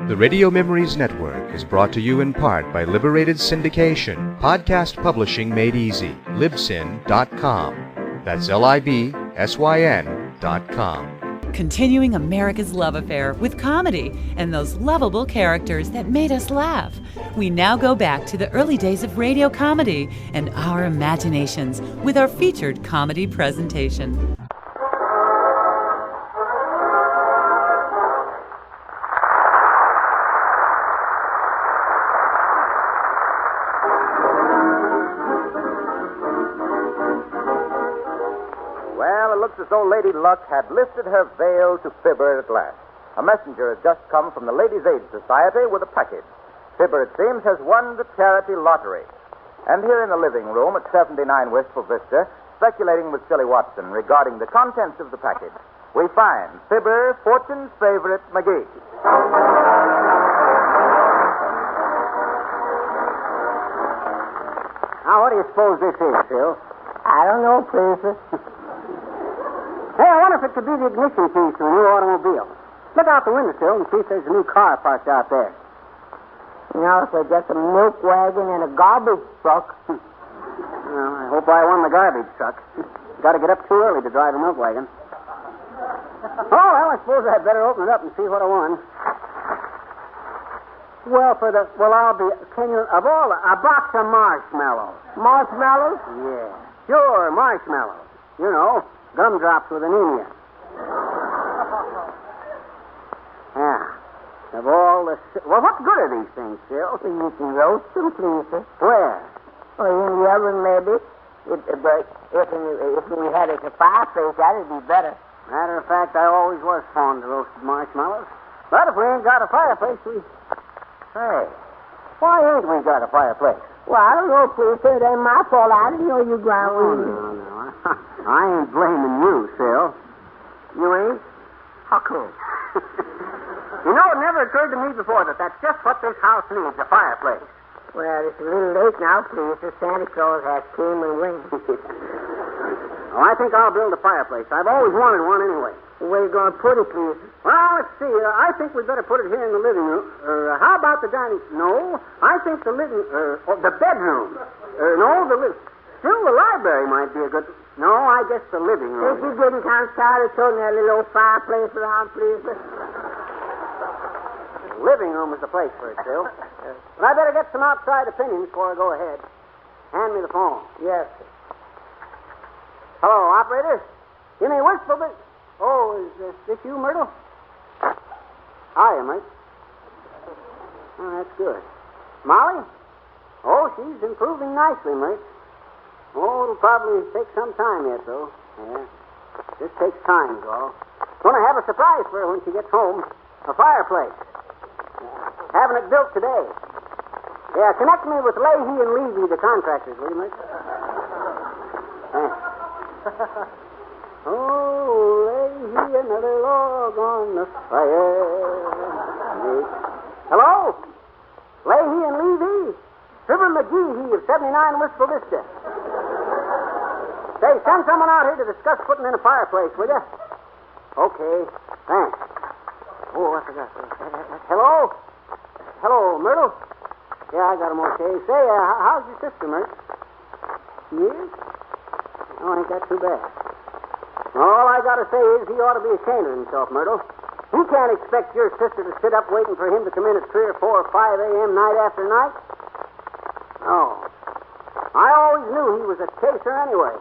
The Radio Memories Network is brought to you in part by Liberated Syndication, podcast publishing made easy, libsyn.com. That's LIBSYN.com. Continuing America's love affair with comedy and those lovable characters that made us laugh. We now go back to the early days of radio comedy and our imaginations with our featured comedy presentation. As though Lady Luck had lifted her veil to Fibber at last. A messenger has just come from the Ladies' Aid Society with a package. Fibber, it seems, has won the charity lottery. And here in the living room at 79 Wistful Vista, speculating with Silly Watson regarding the contents of the package, we find Fibber, Fortune's favorite, McGee. Now, what do you suppose this is, Phil? I don't know, Princess. Hey, I wonder if it could be the ignition keys to a new automobile. Look out the window, Phil, and see if there's a new car parked out there. No, it's just a milk wagon and a garbage truck. Well, I hope I won the garbage truck. Got to get up too early to drive a milk wagon. Oh, well, I suppose I'd better open it up and see what I won. Well, can you, of all, a box of marshmallows. Marshmallows? Yeah. Sure, marshmallows. You know, gumdrops with anemia. Yeah. Of all the... Well, what good are these things, Phil? You can roast them, Princess. Where? Well, in the oven, maybe. But if we had it at a fireplace, that'd be better. Matter of fact, I always was fond of roasted marshmallows. But if we ain't got a fireplace, Hey, why ain't we got a fireplace? Well, I don't know, Princess. It ain't my fault. I didn't know you ground No. I ain't blaming you, Phil. You ain't? How come? You know, it never occurred to me before that that's just what this house needs, a fireplace. Well, it's a little late now, Princess. Santa Claus has came and went. Well, I think I'll build a fireplace. I've always wanted one anyway. Where you going to put it, Princess? Well, let's see. I think we'd better put it here in the living room. How about the dining... No, I think the the bedroom. Still, the library might be a good... No, I guess the living room. If you getting kind of tired of turning that little old fireplace around, Princess? The living room is the place for it, Phil. But I better get some outside opinions before I go ahead. Hand me the phone. Yes. Hello, operator. Give me a whistle, but... Oh, is this you, Myrtle? Hiya, mate. Oh, that's good. Molly? Oh, she's improving nicely, mate. Oh, it'll probably take some time yet, though. Yeah. This takes time, is all. Gonna have a surprise for her when she gets home. A fireplace. Having it built today. Yeah, connect me with Leahy and Levy, the contractors, will you, mate? Thanks. Oh, Leahy, another log on the fire. Hello? Leahy and Levy? Fibber McGee of 79 Wistful Vista. Say, send someone out here to discuss putting in a fireplace, will you? Okay, thanks. Oh, I forgot. Hello? Hello, Myrtle? Yeah, I got him okay. Say, how's your sister, Myrt? She is? Oh, ain't that too bad. All I gotta say is he ought to be ashamed of himself, Myrtle. He can't expect your sister to sit up waiting for him to come in at 3 or 4 or 5 a.m. night after night. Oh. I always knew he was a chaser anyway.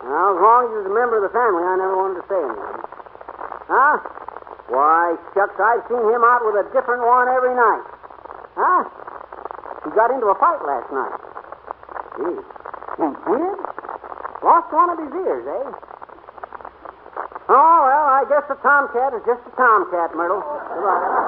Now, as long as he was a member of the family, I never wanted to say anything. Huh? Why, shucks, I've seen him out with a different one every night. Huh? He got into a fight last night. Gee. He did? Lost one of his ears, eh? Oh, well, I guess a tomcat is just a tomcat, Myrtle. Goodbye.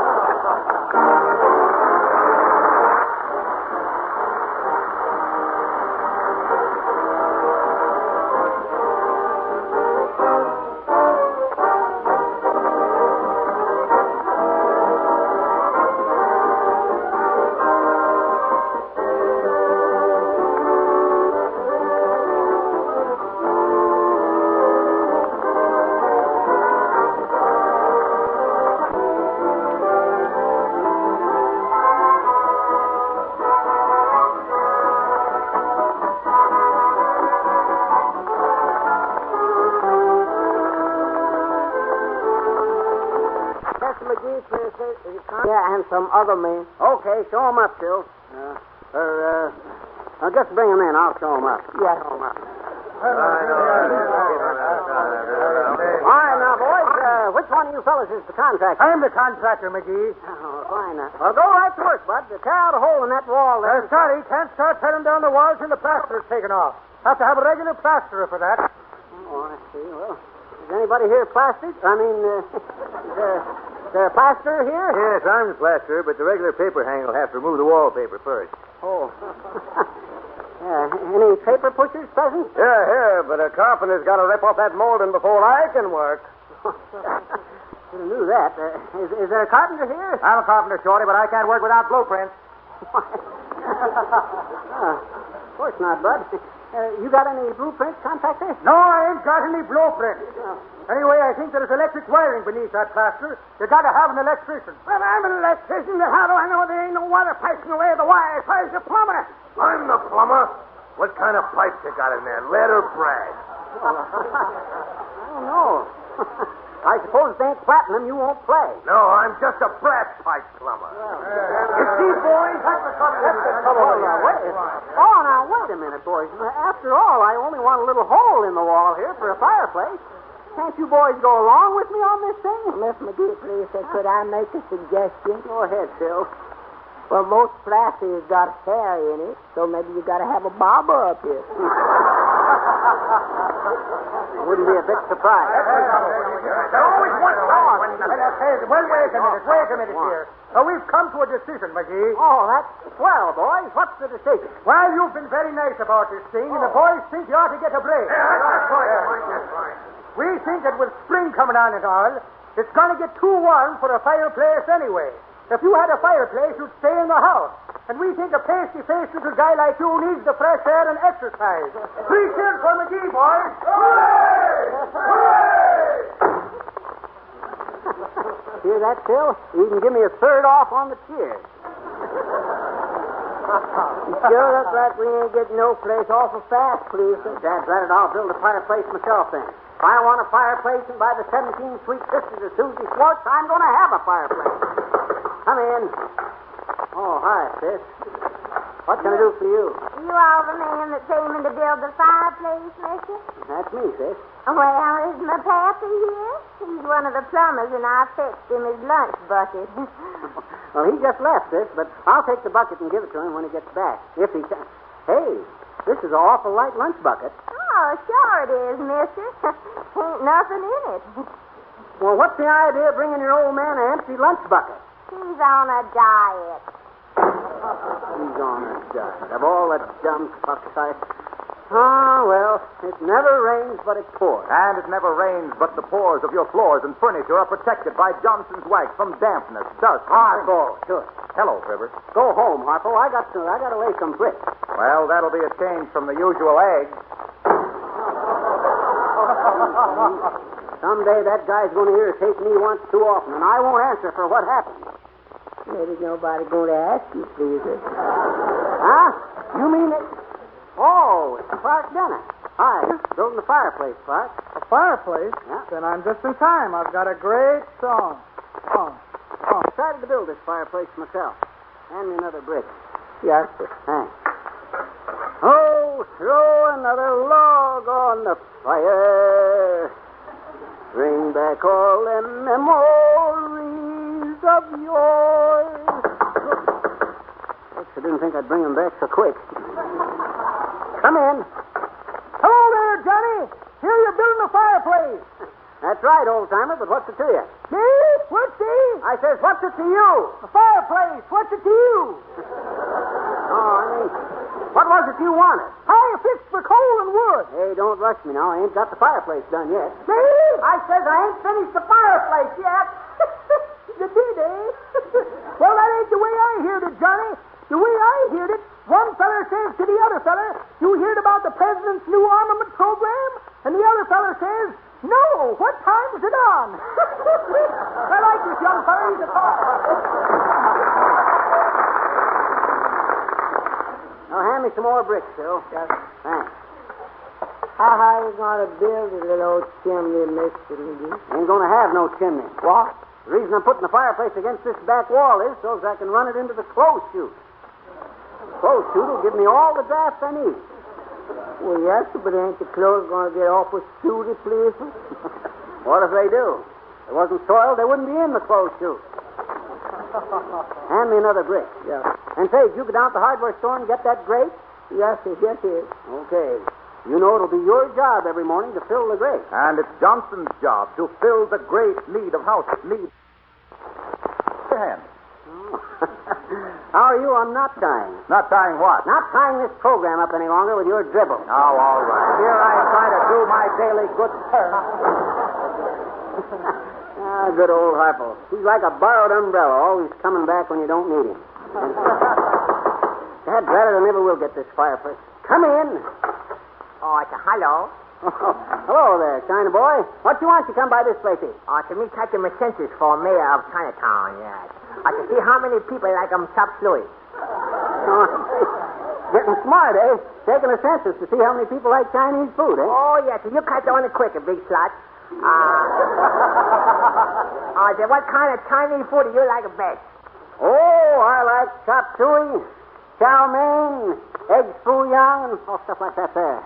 McGee, yeah, and some other men. Okay, show them up, Phil. Just bring them in. I'll show them up. Yeah. Show them up. All right, now, boys, which one of you fellas is the contractor? I'm the contractor, McGee. Oh, fine. Well, go right to work, Bud. Tear out a hole in that wall there. Sorry, can't start tearing down the walls when the plaster is taken off. Have to have a regular plasterer for that. Oh, I see. Well, is anybody here plastered? I mean, is there a plasterer here? Yes, I'm the plasterer, but the regular paper hanger will have to remove the wallpaper first. Oh. Any paper pushers present? Yeah, but a carpenter's got to rip off that molding before I can work. Should have knew that. Is there a carpenter here? I'm a carpenter, Shorty, but I can't work without blueprints. Of course not, Bud. You got any blueprints, contractor? No, I ain't got any blueprints. Anyway, I think there's electric wiring beneath that plaster. You got to have an electrician. Well, I'm an electrician, but how do I know there ain't no water pipes in the way of the wires? Where's the plumber? I'm the plumber. What kind of pipes you got in there, lead or brass? I don't know. I suppose if they ain't platinum, you won't play. No, I'm just a brass pipe plumber. You see, boys? That's the trouble. Now, wait a minute, boys. After all, I only want a little hole in the wall here for a fireplace. Can't you boys go along with me on this thing? Miss McGee, please, could I make a suggestion? Go ahead, Phil. Well, most plasters got hair in it, so maybe you got to have a barber up here. Wouldn't be a bit surprised. There always one thought. Wait a minute here. We've come to a decision, McGee. Oh, that's swell, boys. What's the decision? Well, you've been very nice about this thing, and the boys think you ought to get a break. That's right. We think that with spring coming on and all, it's going to get too warm for a fireplace anyway. If you had a fireplace, you'd stay in the house. And we think a pasty-faced little guy like you needs the fresh air and exercise. 3 cheers for McGee, boys. Hooray! Hooray! Hear that, Phil? You can give me a third off on the cheers. You sure looks like we ain't getting no place awful fast, please. Dad's at it. I'll build a fireplace myself then. If I want a fireplace and by the 17 sweet sisters of Susie Schwartz, I'm going to have a fireplace. Come in. Oh, hi, sis. What can I do for you? You all the man that came in to build the fireplace, mister? That's me, sis. Well, is my pappy here? He's one of the plumbers, and I fixed him his lunch bucket. Well, he just left, sis, but I'll take the bucket and give it to him when he gets back. If he can. Hey, this is an awful light lunch bucket. Oh, sure it is, mister. Ain't nothing in it. Well, what's the idea of bringing your old man an empty lunch bucket? He's on a diet. He's on a diet. Of all the dumb fucks well, it never rains but it pours. And it never rains, but the pores of your floors and furniture are protected by Johnson's wax from dampness, dust. Harpo, sure. Hello, Fibber. Go home, Harpo. I got to lay some bricks. Well, that'll be a change from the usual eggs. Someday that guy's going to irritate me once too often, and I won't answer for what happened. Maybe nobody going to ask you, please. Huh? You mean it? Oh, it's Clark Denner. Hi, building the fireplace, Clark. A fireplace? Yeah. Then I'm just in time. I've got a great song. I decided to build this fireplace myself. Hand me another brick. Yes, sir. Thanks. Oh, throw another log on the fire. Bring back all them memories of yours. I didn't think I'd bring them back so quick. Come in. Hello there, Johnny. Here you're building a fireplace. That's right, old-timer, but what's it to you? Me? What's it? I says, what's it to you? A fireplace. What's it to you? What was it you wanted? Hire fix for coal and wood. Hey, don't rush me now. I ain't got the fireplace done yet. Me? I says I ain't finished the fireplace yet. You did, eh? Well, that ain't the way I heard it, Johnny. The way I heard it, one feller says to the other feller, you heard about the president's new armament program? And the other feller says, no, what time's it on? I like this young fella. He's a talker. Now, hand me some more bricks, Phil. Yes. Thanks. How high you going to build a little old chimney, Mr. McGee? Ain't going to have no chimney. What? The reason I'm putting the fireplace against this back wall is so I can run it into the clothes chute. The clothes chute will give me all the draft I need. Well, yes, but ain't the clothes going to get awful sooty, please? What if they do? If it wasn't soiled, they wouldn't be in the clothes chute. Hand me another brick. Yeah. And say, did you go down to the hardware store and get that grate? Yes, sir. Yes, sir. Okay. You know it'll be your job every morning to fill the grate. And it's Johnson's job to fill the great need of house need. Your hand. How are you? I'm not tying. Not tying what? Not tying this program up any longer with your dribble. Oh, all right. Here I am trying to do my daily good turn. Good old Harpo. He's like a borrowed umbrella, always coming back when you don't need him. Dad, rather never will get this fireplace. Come in. Oh, it's a hello. Hello there, China boy. What you want? You come by this place here. Oh, to me catching my census for mayor of Chinatown, yes. To see how many people like chop suey. Getting smart, eh? Taking a census to see how many people like Chinese food, eh? Oh, yes. You catch on it quick, a big slut. What kind of Chinese food do you like best? Oh, I like chop suey, chow mein, egg foo young, and stuff like that there.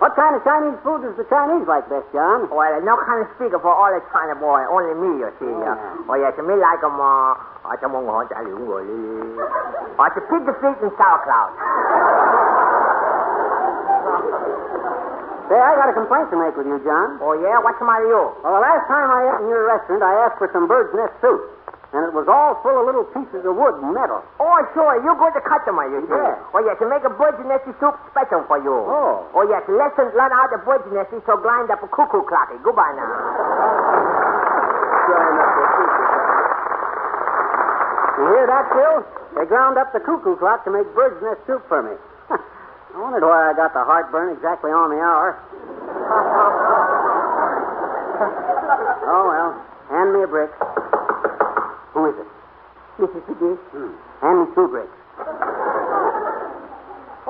What kind of Chinese food does the Chinese like best, John? Well, no kind of speaker for all the China boy, only me, you see. Oh, yeah, to me like them, to pig the feet and sauerkraut. Say, I got a complaint to make with you, John. Oh, yeah? What's the matter with you? Well, the last time I ate in your restaurant, I asked for some bird's nest soup. And it was all full of little pieces of wood and metal. Oh, sure. You're good to customer, you see. Yeah. Oh, yeah, to make a bird's nest soup special for you. Oh. Oh, yeah, to learn how the bird's nest so grind up a cuckoo clock. Goodbye now. You hear that, Phil? They ground up the cuckoo clock to make bird's nest soup for me. I wondered why I got the heartburn exactly on the hour. Oh, well, hand me a brick. Who is it? Mrs. McGee. Hand me 2 bricks.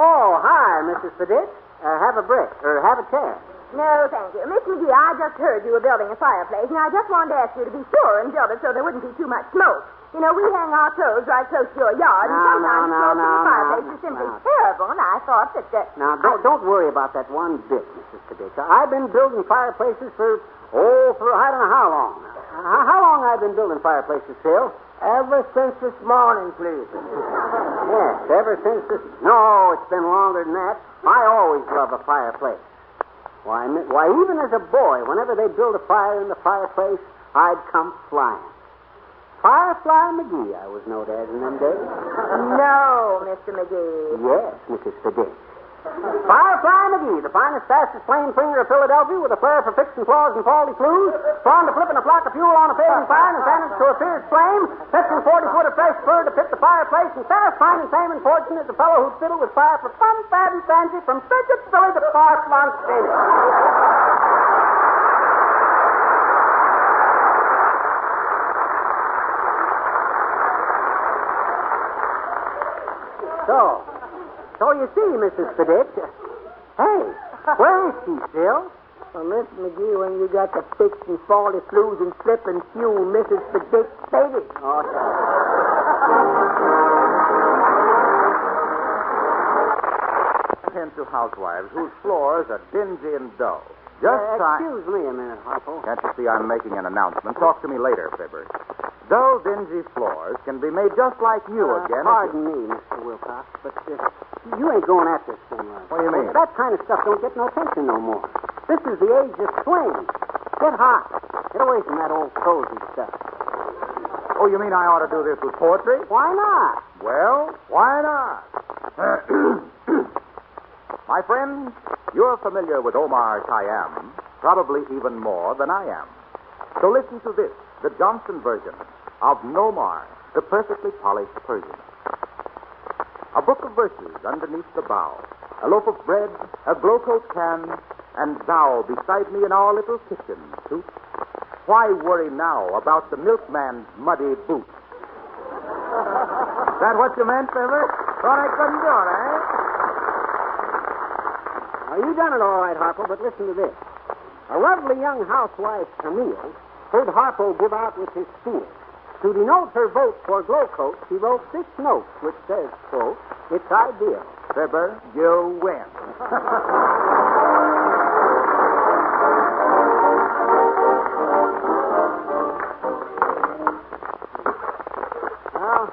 Oh, hi, Mrs. Fiddick. Have a brick, or have a chair. No, thank you. Miss McGee, I just heard you were building a fireplace, and I just wanted to ask you to be sure and build it so there wouldn't be too much smoke. You know, we hang our clothes right close to your yard, and sometimes smoke from the fireplace is simply terrible, and I thought that... Now, don't worry about that one bit, Mrs. Fiddick. I've been building fireplaces for I don't know how long. How long I've been building fireplaces, Phil? Ever since this morning, please. Yes, ever since this... No, it's been longer than that. I always love a fireplace. Why, even as a boy, whenever they build a fire in the fireplace, I'd come flying. Firefly McGee, I was known as in them days. No, Mr. McGee. Yes, Mrs. Fiddick. Firefly McGee, the finest, fastest flame bringer of Philadelphia, with a flair for fixing flaws and faulty flues, fond of flipping a flock of fuel on a fading fire and fanning it to a fierce flame, fetching 40 foot of fresh fur to pit the fireplace, and satisfying and fame and fortune is the fellow who'd fiddle with fire for fun, fad, and fancy from Fidget Philly to far-flung Phoenix. So you see, Mrs. Fiddick. Hey, where is she, Phil? Well, Miss McGee, when you got the fixed and faulty flues and slip and fuel, Mrs. Fiddick, baby. Oh, Tend to housewives whose floors are dingy and dull. Excuse me a minute, Harpo. Can't you see I'm making an announcement? Talk to me later, Fibber. Dull, dingy floors can be made just like you again. Pardon me, Mr. Wilcox, but you ain't going at this thing right. What do you mean? That kind of stuff don't get no attention no more. This is the age of swing. Get hot. Get away from that old cozy stuff. Oh, you mean I ought to do this with poetry? Why not? Well, why not? My friends, you're familiar with Omar Khayyam, probably even more than I am. So listen to this, the Johnson version of Nomar, the perfectly polished Persian. A book of verses underneath the bough, a loaf of bread, a Glo-Coat can, and thou beside me in our little kitchen, Toots. Why worry now about the milkman's muddy boots? That what you meant, Fibber? Thought I couldn't do it, eh? Now, you done it all right, Harpo, but listen to this. A lovely young housewife, Camille, heard Harpo give out with his spear. To denote her vote for Glow Coat, she wrote this note, which says, quote, "It's ideal. Fibber, you win. Well,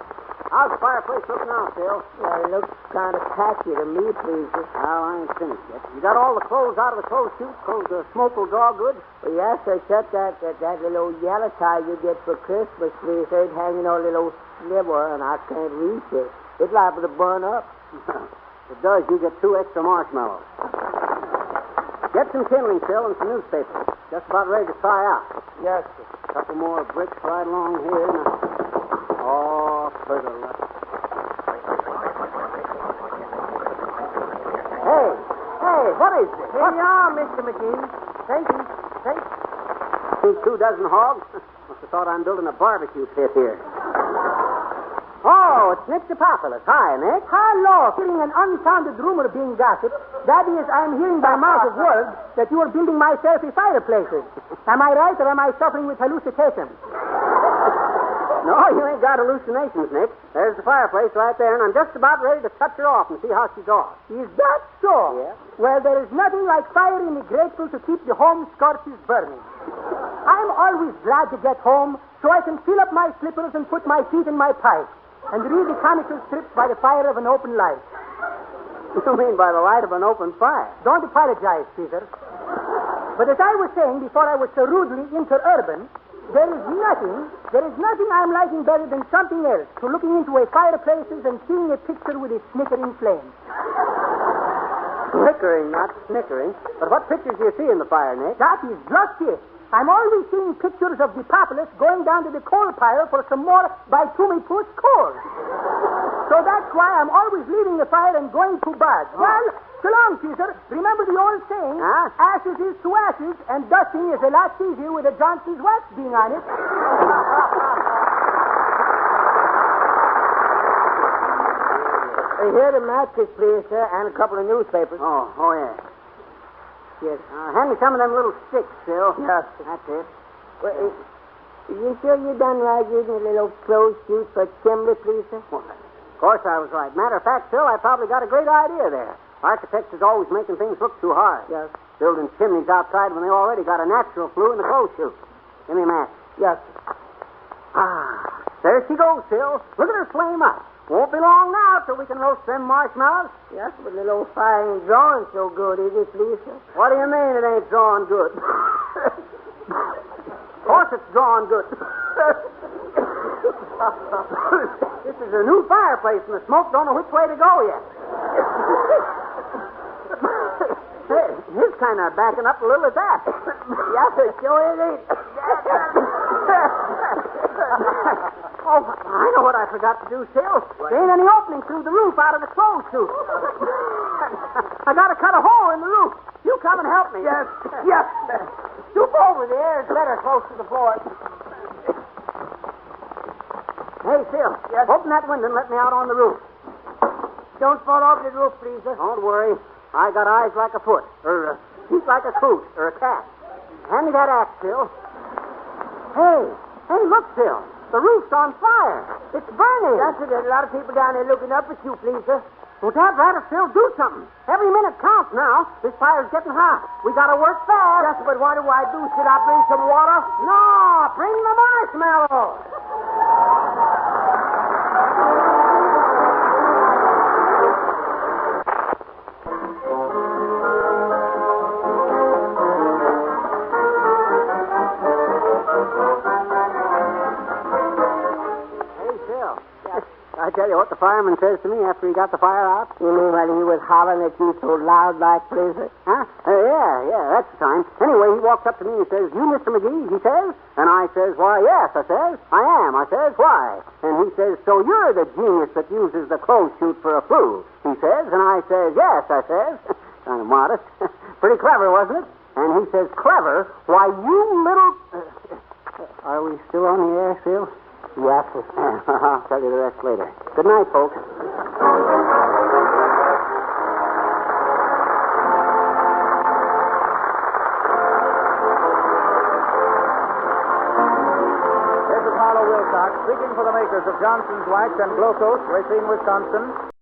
how's the fireplace look now, Phil? Well, it looks kind of patchy to me, pleaser. Well, I ain't finished yet. You got all the clothes out of the clothes chute so the smoke will draw good? Well, yes, except that little yellow tie you get for Christmas, pleaser. It's hanging on a little sliver, and I can't reach it. It's liable to burn up. If it does, you get 2 extra marshmallows. Get some kindling, Phil, and some newspapers. Just about ready to try out. Yes, sir. A couple more bricks right along here. Now. Oh, for the luck. Hey, what is this? Here you are, Mr. McGee. Thank you. Think 2 dozen hogs? Must have thought I'm building a barbecue pit here. Oh, it's Nick DePopulis. Hi, Nick. Hello. Hearing an unfounded rumor being gossiped. That is, I'm hearing by mouth of word that you are building myself a fireplace. Am I right, or am I suffering with hallucinations? No, you ain't got hallucinations, Nick. There's the fireplace right there, and I'm just about ready to touch her off and see how she goes. Is that so? Yeah. Well, there is nothing like fire in the grateful to keep the home scorches burning. I'm always glad to get home so I can fill up my slippers and put my feet in my pipe and read the comical strips by the fire of an open light. You mean by the light of an open fire? Don't apologize, Peter. But as I was saying before I was so rudely interurban, there is nothing I'm liking better than something else to looking into a fireplaces and seeing a picture with a snickering flame. Flickering, not snickering. But what pictures do you see in the fire, Nick? That is just it. I'm always seeing pictures of the populace going down to the coal pile for some more bitumen push coal. So that's why I'm always leaving the fire and going to bed. Oh. Well, so long, Caesar. Remember the old saying, Huh? ashes is to ashes, and dusting is a lot easier with a Johnson's wax being on it. Here the matches, please, sir, and a couple of newspapers. Oh, yeah. Yes. Hand me some of them little sticks, Phil. Yes. That's it. Well, you sure you done right using a little clothes chute for chimney, please, sir? Well, of course I was right. Matter of fact, Phil, I probably got a great idea there. Architects is always making things look too hard. Yes. Building chimneys outside when they already got a natural flue in the clothes chute. Give me a match. Yes. Ah, there she goes, Phil. Look at her flame up. Won't be long now till we can roast them marshmallows. Yes, but the little fire ain't drawing so good, is it, please, sir? What do you mean it ain't drawing good? Of course it's drawing good. This is a new fireplace, and the smoke don't know which way to go yet. Hey, he's kind of backing up a little at that. Yes, sir, sure it is. Oh, I know what I forgot to do, Phil. There ain't any opening through the roof out of the clothes chute. I got to cut a hole in the roof. You come and help me. Yes. Stoop over there. It's better close to the floor. Hey, Phil. Yes? Open that window and let me out on the roof. Don't fall off the roof, please, sir. Don't worry. I got eyes like a foot, or feet like a coot, or a cat. Hand me that axe, Phil. Hey, look, Phil. The roof's on fire. It's burning. Yes, sir, there's a lot of people down there looking up at you, please, sir. Well, Dad, rather, Phil, do something. Every minute counts now. This fire's getting hot. We gotta work fast. Yes, but what do I do? Should I bring some water? No, bring the marshmallows. I tell you what the fireman says to me after he got the fire out. You mean when he was hollering at you so loud like, please, sir? Huh? Yeah, that's the time. Anyway, he walks up to me and says, "You, Mr. McGee?" he says. And I says, "Why, yes," I says. "I am," I says. "Why?" And he says, "So you're the genius that uses the clothes chute for a flue," he says. And I says, "Yes," I says. Kind of modest. Pretty clever, wasn't it? And he says, "Clever? Why, you little..." Are we still on the air, Phil? Yes, sir. I'll tell you the rest later. Good night, folks. Harlow Wilcox, speaking for the makers of Johnson's Wax and Glucose, Racine, Wisconsin.